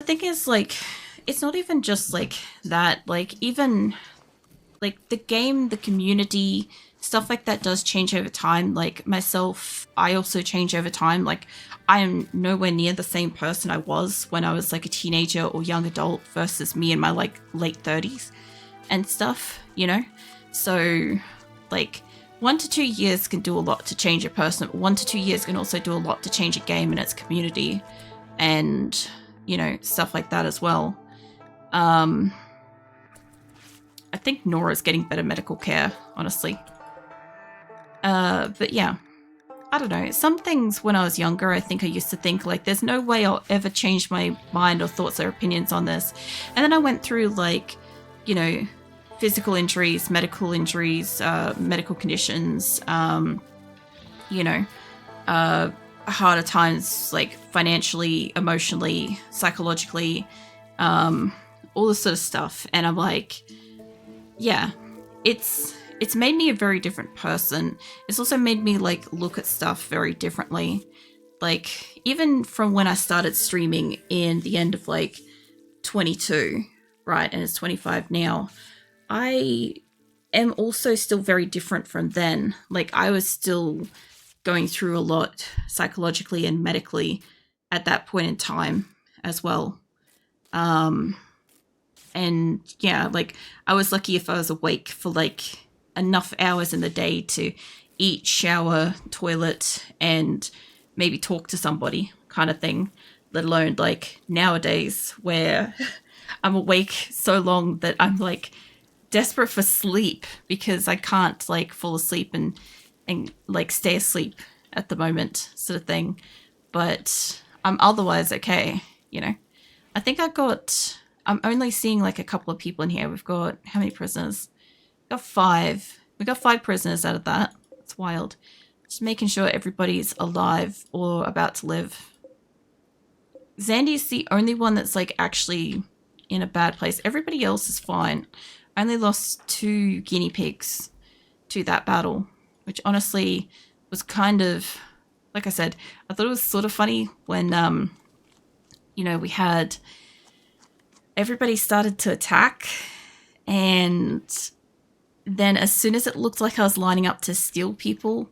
thing is, like, it's not even just like that. Like, even like the game, the community, stuff like that does change over time. Like myself, I also change over time. Like, I am nowhere near the same person I was when I was like a teenager or young adult versus me in my like late 30s and stuff, you know? So like 1 to 2 years can do a lot to change a person. 1 to 2 years can also do a lot to change a game and its community and, you know, stuff like that as well. I think Nora's getting better medical care, honestly. But yeah, I don't know. Some things when I was younger, I think I used to think like, there's no way I'll ever change my mind or thoughts or opinions on this. And then I went through like, you know, physical injuries, medical conditions, you know, harder times like financially, emotionally, psychologically, all this sort of stuff. And I'm like, yeah, it's made me a very different person. It's also made me like look at stuff very differently. Like even from when I started streaming in the end of like 22, right? And it's 25 now. I am also still very different from then. Like I was still going through a lot psychologically and medically at that point in time as well. And yeah, like I was lucky if I was awake for like enough hours in the day to eat, shower, toilet, and maybe talk to somebody kind of thing, let alone like nowadays where I'm awake so long that I'm like desperate for sleep because I can't like fall asleep and like stay asleep at the moment sort of thing. But I'm otherwise okay, you know. I think I'm only seeing like a couple of people in here. We've got how many prisoners? We've got 5. We got 5 prisoners out of that. It's wild. Just making sure everybody's alive or about to live. Zandy's the only one that's like actually in a bad place. Everybody else is fine. I only lost 2 guinea pigs to that battle, which honestly was kind of, like I said, I thought it was sort of funny when, you know, we had everybody started to attack, and then as soon as it looked like I was lining up to steal people,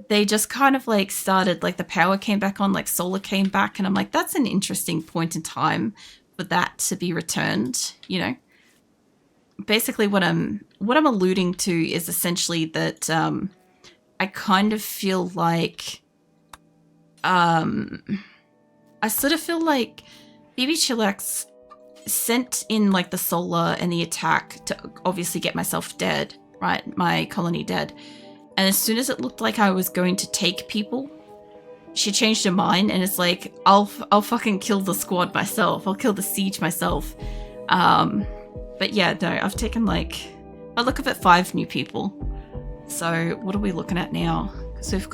they just kind of like started, like the power came back on, like solar came back, and I'm like, that's an interesting point in time for that to be returned, you know? Basically what I'm alluding to is essentially that I kind of feel like I sort of feel like BB Chillax sent in like the solar and the attack to obviously get myself dead, right? My colony dead. And as soon as it looked like I was going to take people, she changed her mind and it's like, I'll fucking kill the squad myself. I'll kill the siege myself. But yeah, no, I've taken like, I look up at 5 new people. So what are we looking at now? Because I've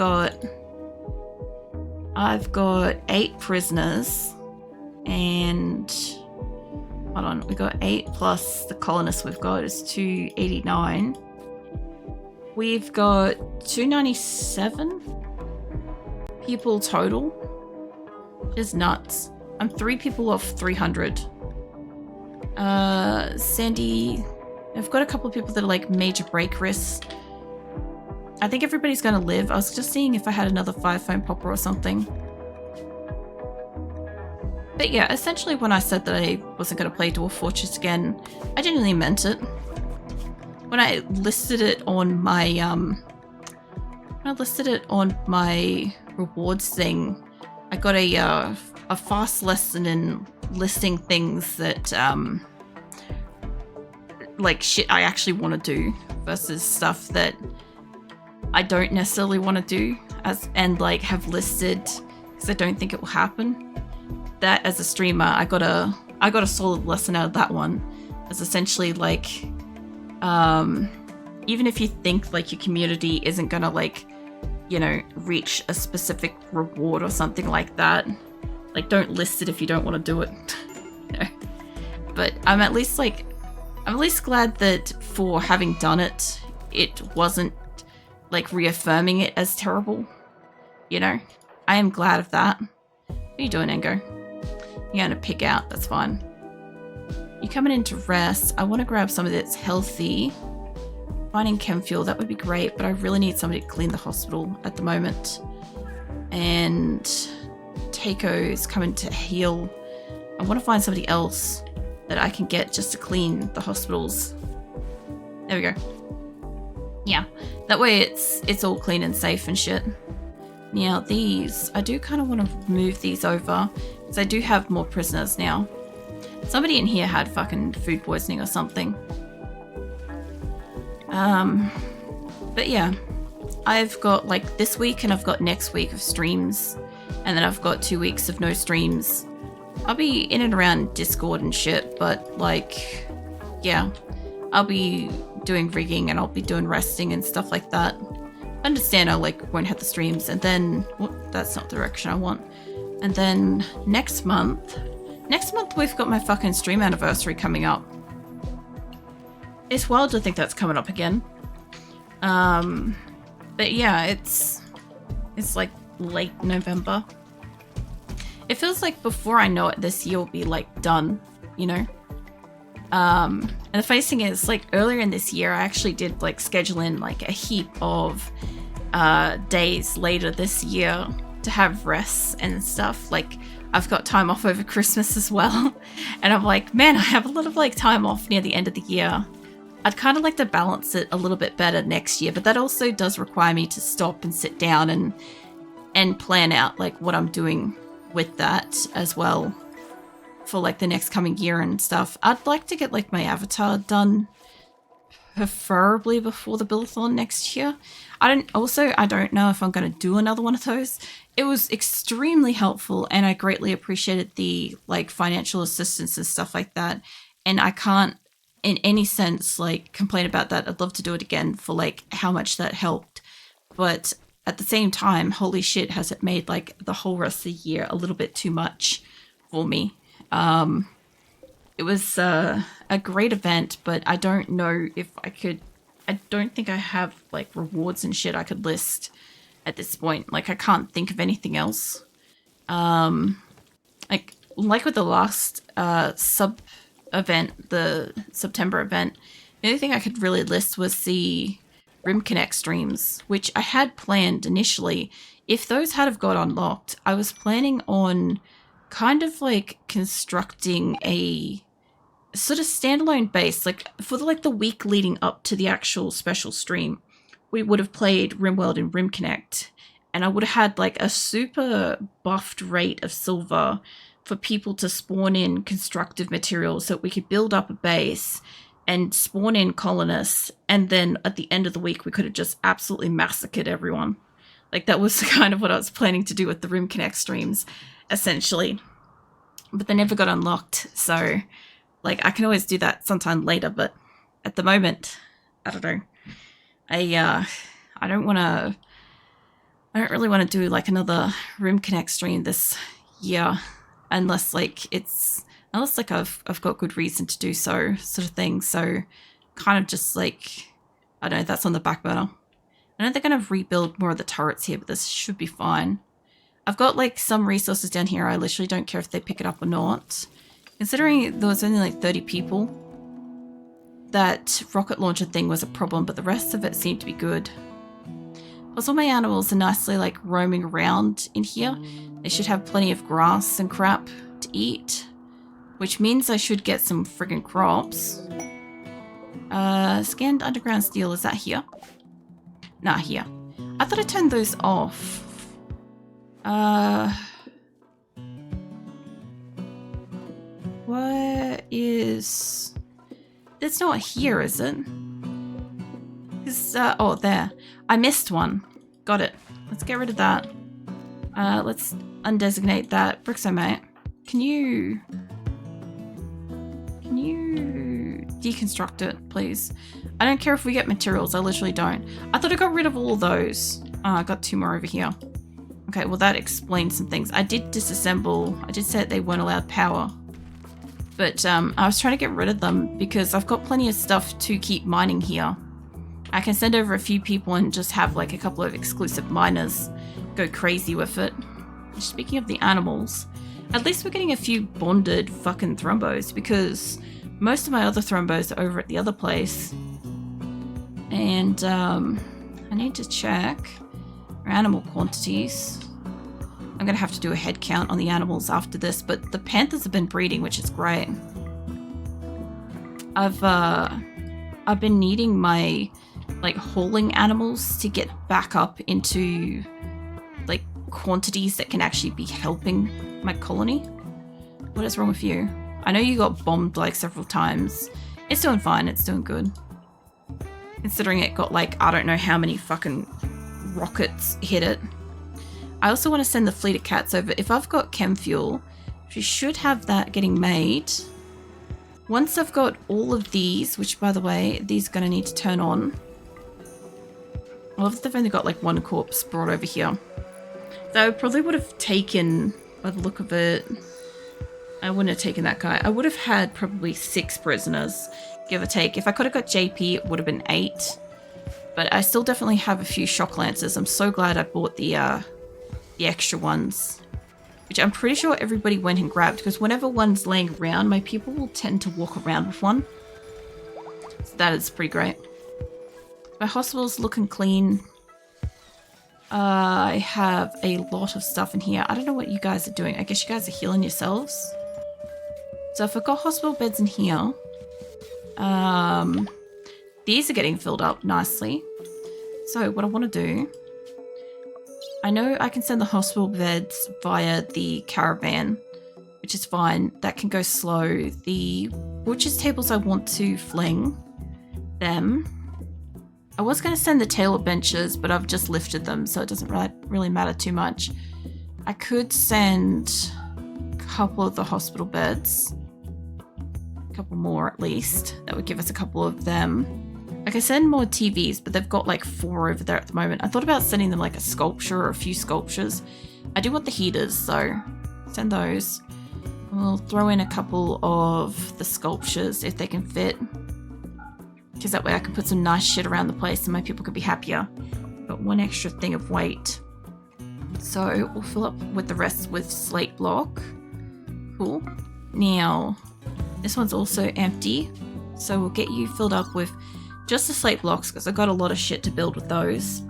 got 8 prisoners and hold on, we got 8 plus the colonists we've got is 289. We've got 297 people total. Which is nuts. I'm 3 people off 300. Sandy, I've got a couple of people that are like major break risks. I think everybody's gonna live. I was just seeing if I had another 5-phone popper or something. But yeah, essentially when I said that I wasn't going to play Dwarf Fortress again, I genuinely meant it. When I listed it on my rewards thing, I got a fast lesson in listing things that like shit I actually want to do versus stuff that I don't necessarily want to do and like have listed because I don't think it will happen. That as a streamer, I got a solid lesson out of that one. It's essentially like, even if you think like your community isn't gonna like, you know, reach a specific reward or something like that, like don't list it if you don't want to do it. You know? But I'm at least glad that for having done it, it wasn't like reaffirming it as terrible. You know, I am glad of that. What are you doing, Engo? you're gonna pick out, that's fine. You're coming in to rest. I want to grab somebody that's healthy. Finding chemfuel, that would be great, but I really need somebody to clean the hospital at the moment. And Taco's coming to heal. I want to find somebody else that I can get just to clean the hospitals. There we go. Yeah, that way it's all clean and safe and shit. Now these, I do kind of want to move these over because I do have more prisoners now. Somebody in here had fucking food poisoning or something. But yeah, I've got like this week and I've got next week of streams, and then I've got 2 weeks of no streams. I'll be in and around Discord and shit, but like, yeah, I'll be doing rigging and I'll be doing resting and stuff like that. I understand I like won't have the streams, and then that's not the direction I want. And then next month we've got my fucking stream anniversary coming up. It's wild to think that's coming up again. But yeah, it's like late November. It feels like before I know it, this year will be like done, you know? And the funny thing is, like earlier in this year, I actually did like schedule in like a heap of days later this year to have rests and stuff. Like I've got time off over Christmas as well. And I'm like, man, I have a lot of like time off near the end of the year. I'd kind of like to balance it a little bit better next year, but that also does require me to stop and sit down and plan out like what I'm doing with that as well for like the next coming year and stuff. I'd like to get like my avatar done preferably before the build-a-thon next year. I don't know if I'm going to do another one of those. It was extremely helpful and I greatly appreciated the like financial assistance and stuff like that. And I can't in any sense like complain about that. I'd love to do it again for like how much that helped. But at the same time, holy shit, has it made like the whole rest of the year a little bit too much for me. It was a great event, but I don't know if I don't think I have like rewards and shit I could list at this point. Like I can't think of anything else. Like with the last sub event, the September event, the only thing I could really list was the RimConnect streams, which I had planned initially. If those had have got unlocked, I was planning on kind of like constructing a sort of standalone base, like for the week leading up to the actual special stream. We would have played RimWorld and RimConnect, and I would have had like a super buffed rate of silver for people to spawn in constructive materials so that we could build up a base and spawn in colonists, and then at the end of the week we could have just absolutely massacred everyone. Like that was kind of what I was planning to do with the RimConnect streams, essentially. But they never got unlocked, so like I can always do that sometime later, but at the moment, I don't know. I don't really want to do like another RimConnect stream this year unless like I've got good reason to do so, sort of thing. So kind of just like, I don't know, that's on the back burner. I know they're going to rebuild more of the turrets here, but this should be fine. I've got like some resources down here. I literally don't care if they pick it up or not. Considering there was only like 30 people, that rocket launcher thing was a problem, but the rest of it seemed to be good. Plus all my animals are nicely like roaming around in here. They should have plenty of grass and crap to eat, which means I should get some friggin' crops. Scanned underground steel, is that here? Nah, here. I thought I turned those off. What is... It's not here, is it? It's, oh, there. I missed one. Got it. Let's get rid of that. Let's undesignate that. Brixomate, can you deconstruct it, please? I don't care if we get materials. I literally don't. I thought I got rid of all those. I got 2 more over here. Okay, well that explains some things. I did disassemble. I did say that they weren't allowed power. But I was trying to get rid of them because I've got plenty of stuff to keep mining here. I can send over a few people and just have like a couple of exclusive miners go crazy with it. Speaking of the animals, At least we're getting a few bonded fucking thrombos, because most of my other thrombos are over at the other place. And I need to check our animal quantities. I'm gonna have to do a head count on the animals after this, but the panthers have been breeding, which is great. I've been needing my like hauling animals to get back up into like quantities that can actually be helping my colony. What is wrong with you? I know you got bombed like several times. It's doing fine, it's doing good. Considering it got like, I don't know how many fucking rockets hit it. I also want to send the fleet of cats over. If I've got chemfuel, we should have that getting made. Once I've got all of these, which by the way, these are going to need to turn on. I love that they've only got like one corpse brought over here. So I probably would have taken, by the look of it, I wouldn't have taken that guy. I would have had probably 6 prisoners, give or take. If I could have got JP, it would have been 8. But I still definitely have a few shock lancers. I'm so glad I bought the extra ones, which I'm pretty sure everybody went and grabbed, because whenever one's laying around, my people will tend to walk around with one. So that is pretty great. My hospital's looking clean. I have a lot of stuff in here. I don't know what you guys are doing. I guess you guys are healing yourselves. So if I've got hospital beds in here, these are getting filled up nicely. So what I want to do, I know I can send the hospital beds via the caravan, which is fine. That can go slow. The butcher's tables, I want to fling them. I was going to send the tailor benches, but I've just lifted them, so it doesn't really matter too much. I could send a couple of the hospital beds. A couple more at least. That would give us a couple of them. I can send more TVs, but they've got like 4 over there at the moment. I thought about sending them like a sculpture or a few sculptures. I do want the heaters, so send those. We'll throw in a couple of the sculptures if they can fit, because that way I can put some nice shit around the place and my people could be happier. But 1 extra thing of weight. So we'll fill up with the rest with slate block. Cool. Now, this one's also empty, so we'll get you filled up with just the slate blocks, because I've got a lot of shit to build with those.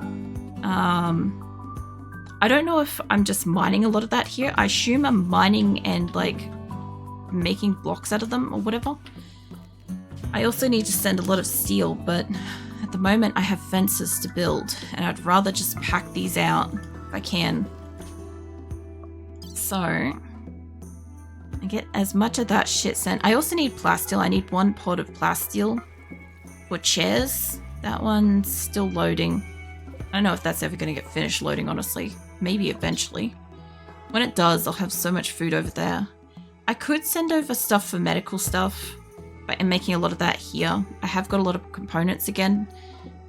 I don't know if I'm just mining a lot of that here. I assume I'm mining and like making blocks out of them or whatever. I also need to send a lot of steel, but at the moment I have fences to build, and I'd rather just pack these out if I can. So I get as much of that shit sent. I also need plasteel. I need 1 pod of plasteel for chairs. That one's still loading. I don't know if that's ever going to get finished loading, honestly. Maybe eventually. When it does, I'll have so much food over there. I could send over stuff for medical stuff, but I'm making a lot of that here. I have got a lot of components again.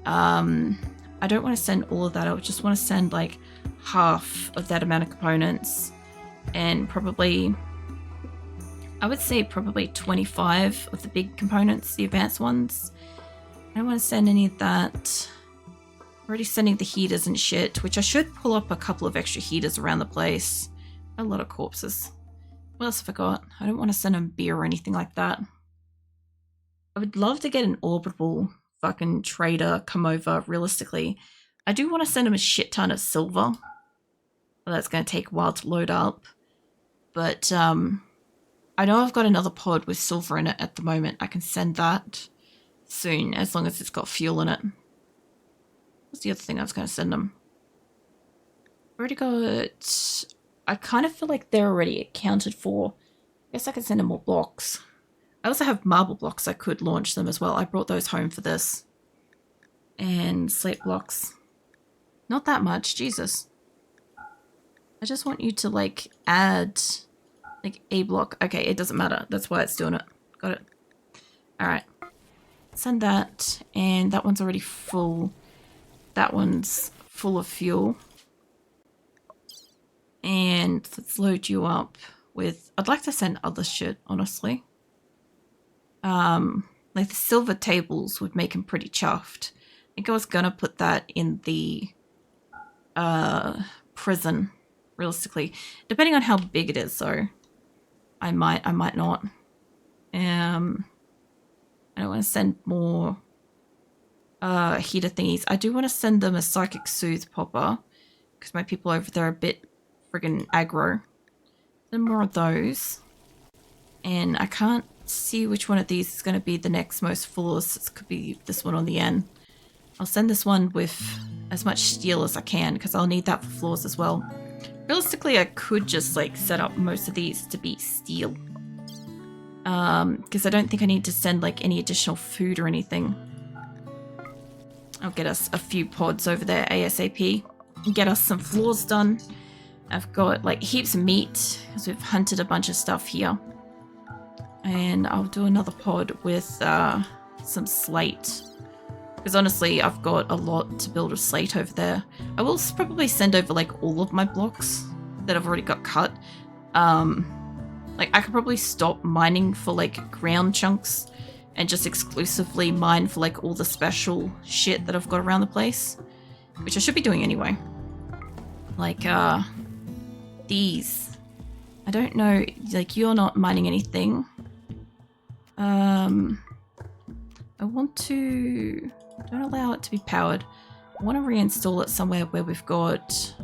I don't want to send all of that. I just want to send like half of that amount of components, and probably, I would say probably 25 of the big components, the advanced ones. I don't want to send any of that. I'm already sending the heaters and shit, which I should pull up a couple of extra heaters around the place. A lot of corpses. What else have I got? I don't want to send them beer or anything like that. I would love to get an orbital fucking trader come over, realistically. I do want to send him a shit ton of silver. Well, that's going to take a while to load up. But I know I've got another pod with silver in it at the moment. I can send that soon, as long as it's got fuel in it. What's the other thing I was going to send them? Already got... I kind of feel like they're already accounted for. I guess I can send them more blocks. I also have marble blocks. I could launch them as well. I brought those home for this. And slate blocks. Not that much. Jesus. I just want you to, like, add, like, a block. Okay, it doesn't matter. That's why it's doing it. Got it. Alright. Send that. And that one's already full. That one's full of fuel. And let's load you up with... I'd like to send other shit, honestly. Like the silver tables would make him pretty chuffed. I think I was gonna put that in the prison, realistically. Depending on how big it is, though. I might not. I don't want to send more heater thingies. I do want to send them a psychic soothe popper because my people over there are a bit friggin' aggro. Send more of those. And I can't see which one of these is going to be the next most flawless. It could be this one on the end. I'll send this one with as much steel as I can because I'll need that for floors as well. Realistically, I could just like set up most of these to be steel. Because I don't think I need to send like any additional food or anything. I'll get us a few pods over there ASAP and get us some floors done. I've got like heaps of meat because we've hunted a bunch of stuff here. And I'll do another pod with some slate. Because honestly, I've got a lot to build with slate over there. I will probably send over like all of my blocks that I've already got cut. Like I could probably stop mining for like ground chunks and just exclusively mine for like all the special shit that I've got around the place. Which I should be doing anyway. Like these. I don't know, like you're not mining anything. I want to... Don't allow it to be powered. I want to reinstall it somewhere where we've got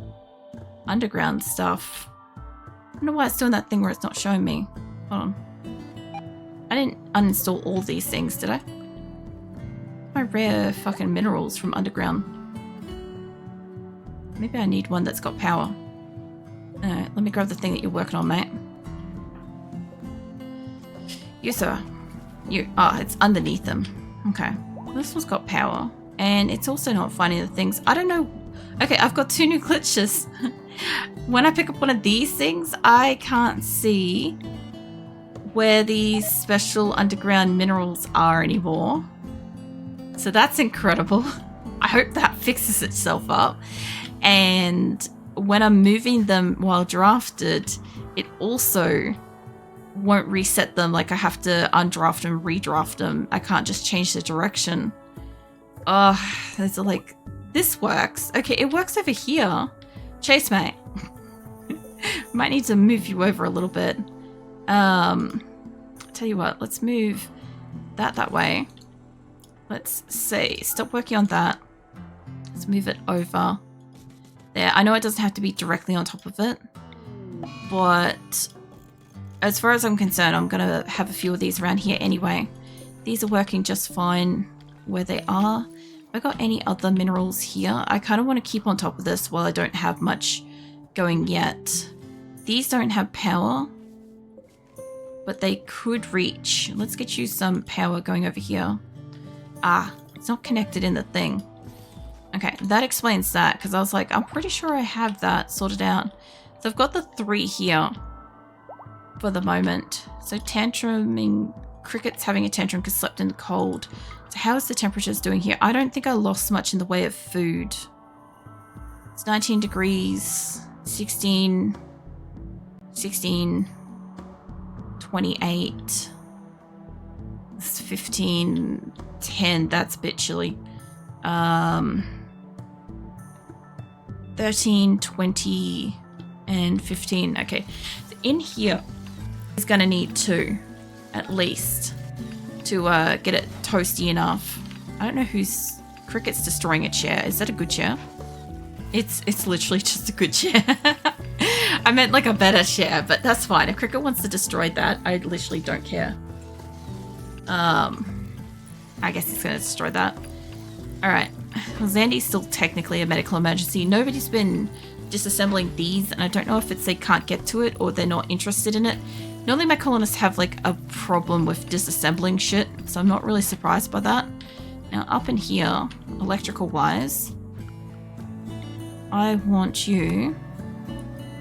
underground stuff. I don't know why it's doing that thing where it's not showing me. Hold on. I didn't uninstall all these things, did I? My rare fucking minerals from underground. Maybe I need one that's got power. Alright, let me grab the thing that you're working on, mate. You, sir. You. Oh, it's underneath them. Okay. This one's got power. And it's also not finding the things. I don't know. Okay, I've got 2 new glitches. When I pick up one of these things, I can't see where these special underground minerals are anymore. So that's incredible. I hope that fixes itself up. And when I'm moving them while drafted, it also won't reset them. Like I have to undraft and redraft them. I can't just change the direction. There's like, this works. Okay, it works over here. Chase, mate. Might need to move you over a little bit. Tell you what, let's move that way. Let's say, stop working on that. Let's move it over there. I know it doesn't have to be directly on top of it, but as far as I'm concerned, I'm going to have a few of these around here anyway. These are working just fine where they are. Have I got any other minerals here? I kind of want to keep on top of this while I don't have much going yet. These don't have power, but they could reach. Let's get you some power going over here. Ah, it's not connected in the thing. Okay, that explains that, because I was like, I'm pretty sure I have that sorted out. So I've got the 3 here for the moment. So tantruming, cricket's having a tantrum because slept in the cold. So how is the temperatures doing here? I don't think I lost much in the way of food. It's 19 degrees, 16, 28, it's 15, 10, that's a bit chilly. 13, 20, and 15. Okay, so in here is going to need 2 at least to get it toasty enough. I don't know who's... Cricket's destroying a chair. Is that a good chair? It's literally just a good chair. I meant like a better chair, but that's fine. If Cricket wants to destroy that, I literally don't care. I guess he's going to destroy that. Alright. Well, Zandy's still technically a medical emergency. Nobody's been disassembling these, and I don't know if it's they can't get to it or they're not interested in it. Normally my colonists have like a problem with disassembling shit, so I'm not really surprised by that. Now up in here, electrical wires, I want you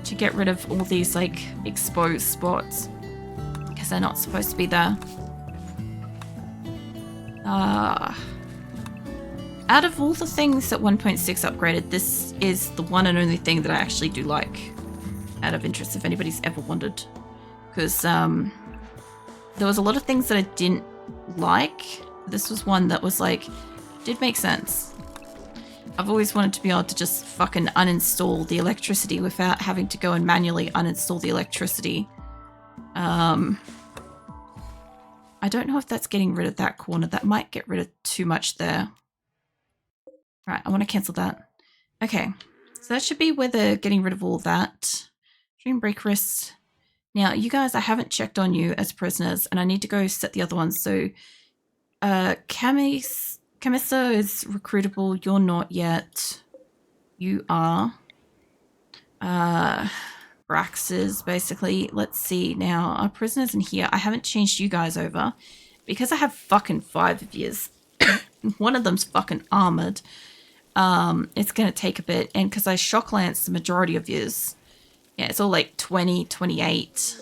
to get rid of all these like exposed spots because they're not supposed to be there. Out of all the things that 1.6 upgraded, this is the one and only thing that I actually do like, out of interest, if anybody's ever wondered. Because there was a lot of things that I didn't like. This was one that was like, did make sense. I've always wanted to be able to just fucking uninstall the electricity without having to go and manually uninstall the electricity. I don't know if that's getting rid of that corner. That might get rid of too much there. Right, I want to cancel that. Okay, so that should be where they're getting rid of all of that. Dream break wrist. Now, you guys, I haven't checked on you as prisoners, and I need to go set the other ones. So, Camissa is recruitable. You're not yet. You are. Brax is basically. Let's see. Now, our prisoners in here. I haven't changed you guys over because I have fucking 5 of yous. One of them's fucking armored. It's going to take a bit. And because I shock lance the majority of yous. Yeah, it's all like 20, 28.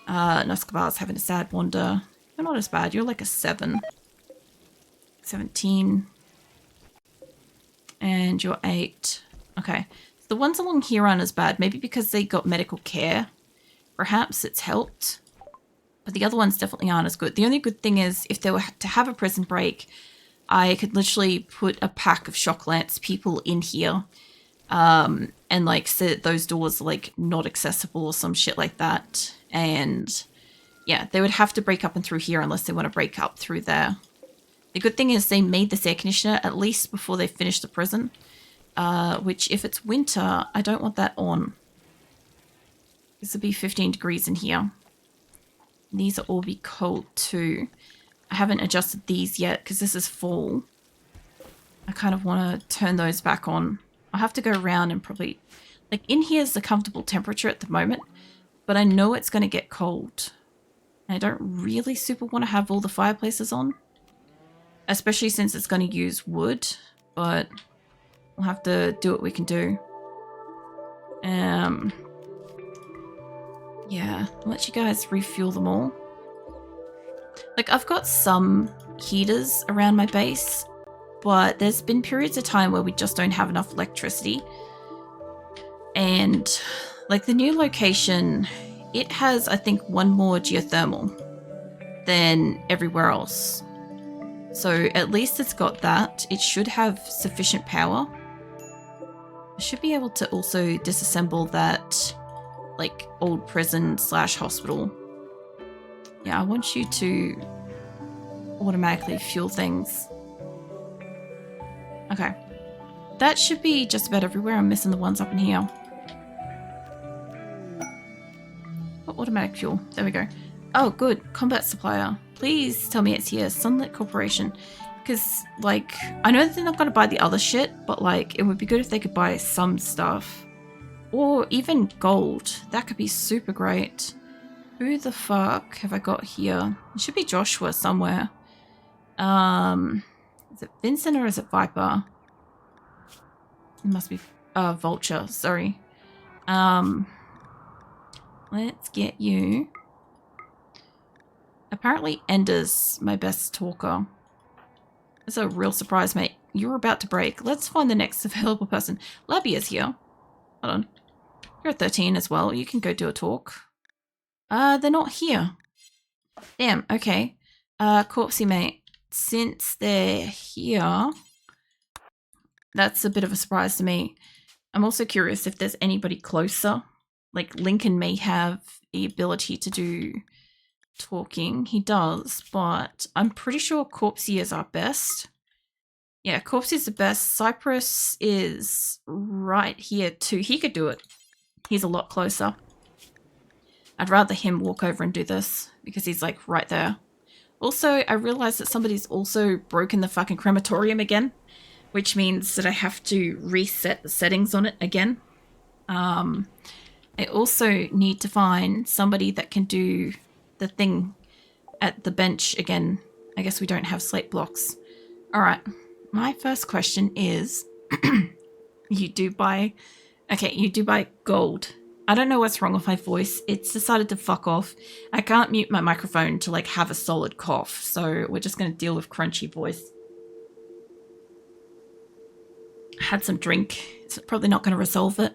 Noskabar's having a sad wander. You're not as bad. You're like a 7. 17. And you're 8. Okay. So the ones along here aren't as bad. Maybe because they got medical care. Perhaps it's helped. But the other ones definitely aren't as good. The only good thing is if they were to have a prison break, I could literally put a pack of shock lance people in here. And like set those doors like not accessible or some shit like that. And yeah, they would have to break up and through here unless they want to break up through there. The good thing is they made this air conditioner at least before they finished the prison. Which if it's winter, I don't want that on. This will be 15 degrees in here. These will all be cold too. I haven't adjusted these yet because this is fall. I kind of want to turn those back on. I'll have to go around and probably... Like, in here is the comfortable temperature at the moment, but I know it's going to get cold. And I don't really super want to have all the fireplaces on. Especially since it's going to use wood, but we'll have to do what we can do. Yeah, I'll let you guys refuel them all. Like, I've got some heaters around my base, but there's been periods of time where we just don't have enough electricity. And, like, the new location, it has, I think, 1 more geothermal than everywhere else. So, at least it's got that. It should have sufficient power. I should be able to also disassemble that, like, old prison / hospital. Yeah, I want you to automatically fuel things. Okay. That should be just about everywhere. I'm missing the ones up in here. Oh, automatic fuel. There we go. Oh, good. Combat supplier. Please tell me it's here. Sunlit Corporation. Because, like, I know that they're not going to buy the other shit, but, like, it would be good if they could buy some stuff. Or even gold. That could be super great. Who the fuck have I got here? It should be Joshua somewhere. Is it Vincent or is it Viper? It must be Vulture, sorry. Let's get you. Apparently Ender's my best talker. That's a real surprise, mate. You're about to break. Let's find the next available person. Labia's here. Hold on. You're a 13 as well. You can go do a talk. They're not here. Damn, okay. Corpsey, mate. Since they're here, that's a bit of a surprise to me. I'm also curious if there's anybody closer. Like, Lincoln may have the ability to do talking. He does, but I'm pretty sure Corpsey is our best. Yeah, Corpsey is the best. Cypress is right here too. He could do it. He's a lot closer. I'd rather him walk over and do this because he's like right there. Also, I realized that somebody's also broken the fucking crematorium again, which means that I have to reset the settings on it again. I also need to find somebody that can do the thing at the bench again. I guess we don't have slate blocks. All right. My first question is, you do buy gold. I don't know what's wrong with my voice. It's decided to fuck off. I can't mute my microphone to like have a solid cough. So we're just going to deal with crunchy voice. Had some drink. It's probably not going to resolve it.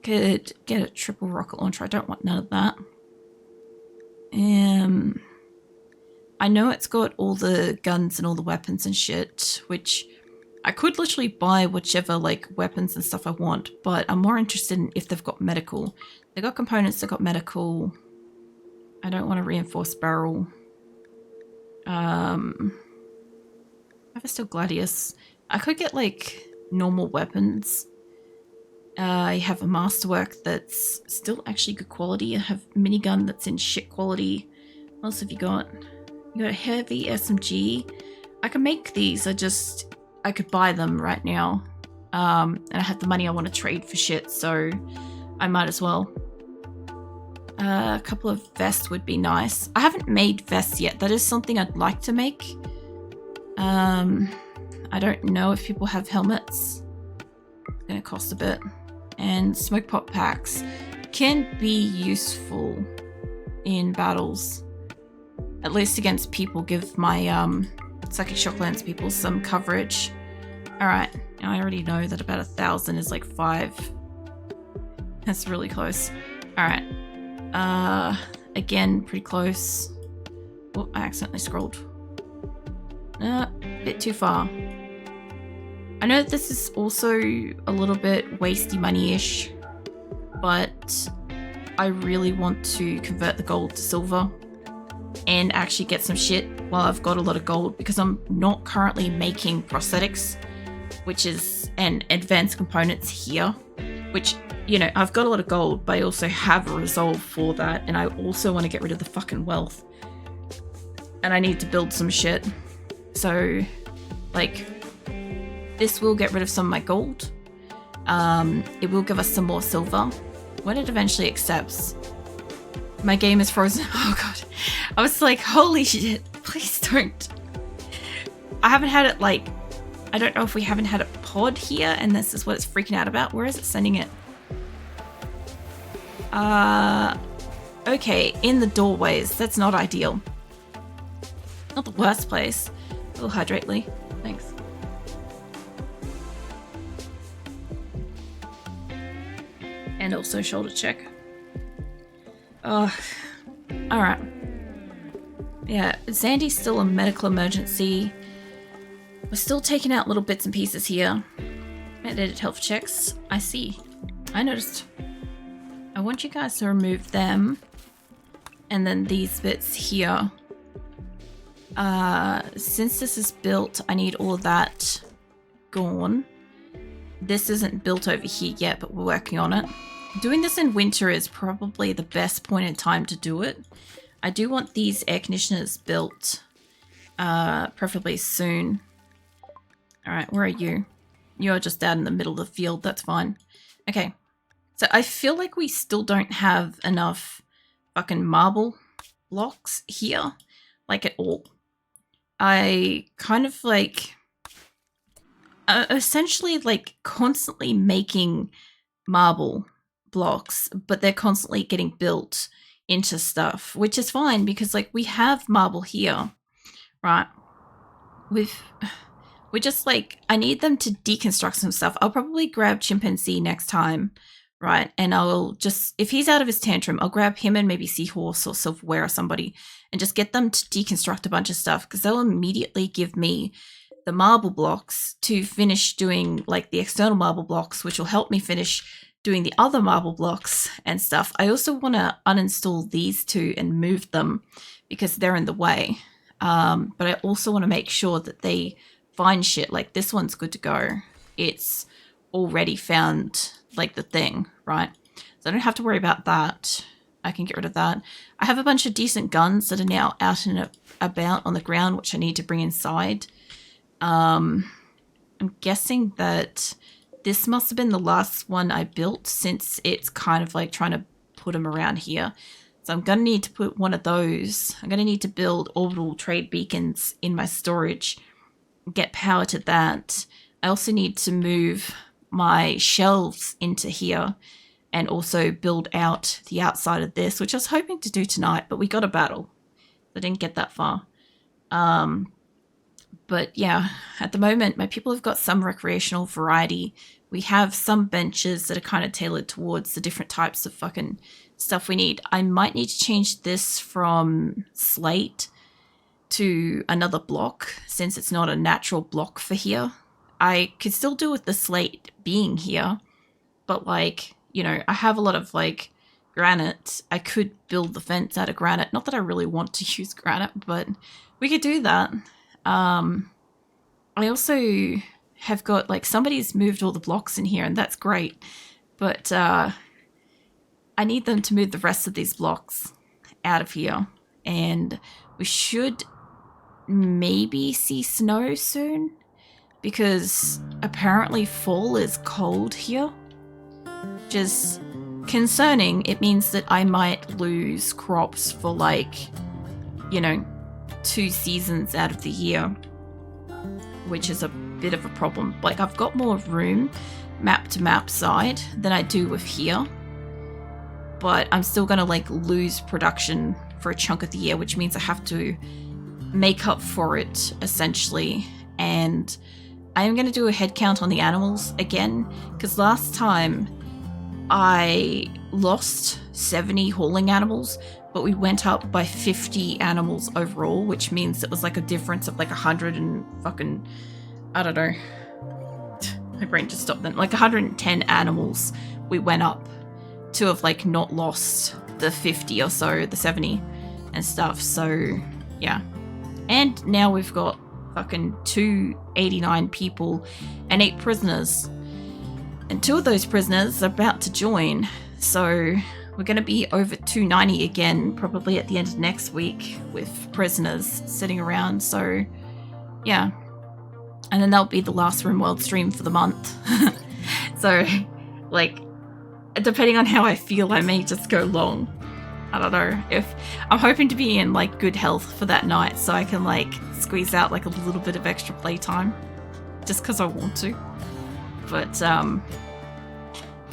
Could get a triple rocket launcher. I don't want none of that. I know it's got all the guns and all the weapons and shit, which I could literally buy whichever like weapons and stuff I want, but I'm more interested in if they've got medical. They got components that got medical. I don't want to reinforce barrel. I have a steel gladius. I could get like normal weapons. I have a masterwork that's still actually good quality. I have a minigun that's in shit quality. What else have you got? You got a heavy SMG. I can make these. I could buy them right now. And I have the money I want to trade for shit, so I might as well. A couple of vests would be nice. I haven't made vests yet. That is something I'd like to make. I don't know if people have helmets. It's gonna cost a bit. And smoke pop packs can be useful in battles. At least against people. Give my psychic shock lance people some coverage. Alright, I already know that about 1,000 is like 5. That's really close. Alright. Again, pretty close. Oh, I accidentally scrolled. Bit too far. I know this is also a little bit wasty money-ish, but I really want to convert the gold to silver and actually get some shit while I've got a lot of gold, because I'm not currently making prosthetics, which is and advanced components here, which, you know, I've got a lot of gold, but I also have a resolve for that, and I also want to get rid of the fucking wealth. And I need to build some shit. So, like, this will get rid of some of my gold. It will give us some more silver when it eventually accepts. My game is frozen. Oh god. I was like, holy shit, please don't. I haven't had it, like, I don't know if we haven't had a pod here and this is what it's freaking out about. Where is it sending it? Okay, in the doorways. That's not ideal. Not the worst place. A little hydrately. Thanks. And also shoulder check. Alright. Yeah, Zandy's still a medical emergency. We're still taking out little bits and pieces here. Mandated health checks. I see. I noticed. I want you guys to remove them. And then these bits here. Since this is built, I need all of that gone. This isn't built over here yet, but we're working on it. Doing this in winter is probably the best point in time to do it. I do want these air conditioners built, preferably soon. Alright, where are you? You're just out in the middle of the field, that's fine. Okay, so I feel like we still don't have enough fucking marble blocks here, like at all. I kind of like, essentially like constantly making marble blocks, but they're constantly getting built into stuff, which is fine because like we have marble here, right? We're just like, I need them to deconstruct some stuff. I'll probably grab Chimpanzee next time, right? And I'll just, if he's out of his tantrum, I'll grab him and maybe Seahorse or Silverware or somebody and just get them to deconstruct a bunch of stuff because they'll immediately give me the marble blocks to finish doing like the external marble blocks, which will help me finish doing the other marble blocks and stuff. I also want to uninstall these two and move them because they're in the way. But I also want to make sure that they find shit. Like this one's good to go. It's already found like the thing, right? So I don't have to worry about that. I can get rid of that. I have a bunch of decent guns that are now out and about on the ground, which I need to bring inside. I'm guessing that this must have been the last one I built since it's kind of like trying to put them around here. So I'm going to need to put one of those. I'm going to need to build orbital trade beacons in my storage, get power to that. I also need to move my shelves into here and also build out the outside of this, which I was hoping to do tonight, but we got a battle. I didn't get that far. But yeah, at the moment, my people have got some recreational variety. We have some benches that are kind of tailored towards the different types of fucking stuff we need. I might need to change this from slate to another block since it's not a natural block for here. I could still do with the slate being here, but like, you know, I have a lot of like granite, I could build the fence out of granite. Not that I really want to use granite, but we could do that. I also have got, like, somebody's moved all the blocks in here, and that's great. But I need them to move the rest of these blocks out of here. And we should maybe see snow soon, because apparently fall is cold here, which is concerning. It means that I might lose crops for, like, you know, 2 seasons out of the year, which is a bit of a problem. Like, I've got more room map to map side than I do with here, but I'm still gonna, like, lose production for a chunk of the year, which means I have to make up for it, essentially. And I am going to do a head count on the animals again, because last time I lost 70 hauling animals, but we went up by 50 animals overall, which means it was like a difference of like 100 and fucking, I don't know, my brain just stopped then, like 110 animals we went up to have, like, not lost the 50 or so, the 70 and stuff. So yeah. And now we've got fucking 289 people and 8 prisoners. And 2 of those prisoners are about to join. So we're going to be over 290 again, probably at the end of next week, with prisoners sitting around. So yeah. And then that'll be the last RimWorld stream for the month. So, like, depending on how I feel, I may just go long. I don't know. If I'm hoping to be in, like, good health for that night, so I can, like, squeeze out, like, a little bit of extra playtime, just because I want to. But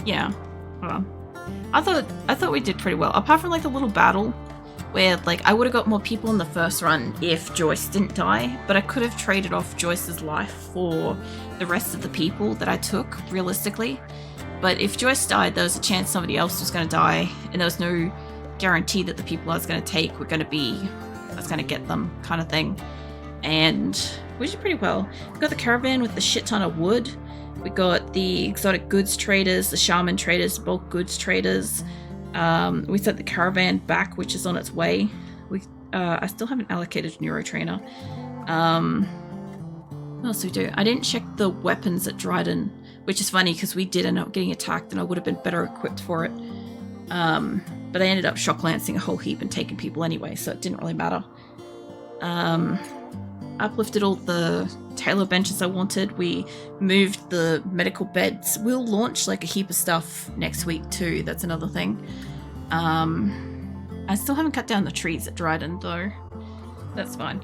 yeah. I thought we did pretty well, apart from, like, the little battle where, like, I would have got more people in the first run if Joyce didn't die, but I could have traded off Joyce's life for the rest of the people that I took, realistically. But if Joyce died, there was a chance somebody else was going to die, and there was no guarantee that the people I was going to take were going to be, I was going to get them, kind of thing. And we did pretty well. We got the caravan with the shit ton of wood. We got the exotic goods traders, the shaman traders, bulk goods traders. We sent the caravan back, which is on its way. I still haven't allocated a neurotrainer. What else do we do? I didn't check the weapons at Dryden, which is funny because we did end up getting attacked and I would have been better equipped for it. But I ended up shock lancing a whole heap and taking people anyway, so it didn't really matter. Uplifted all the tailor benches I wanted. We moved the medical beds. We'll launch, like, a heap of stuff next week too. That's another thing. I still haven't cut down the trees at Dryden though. That's fine.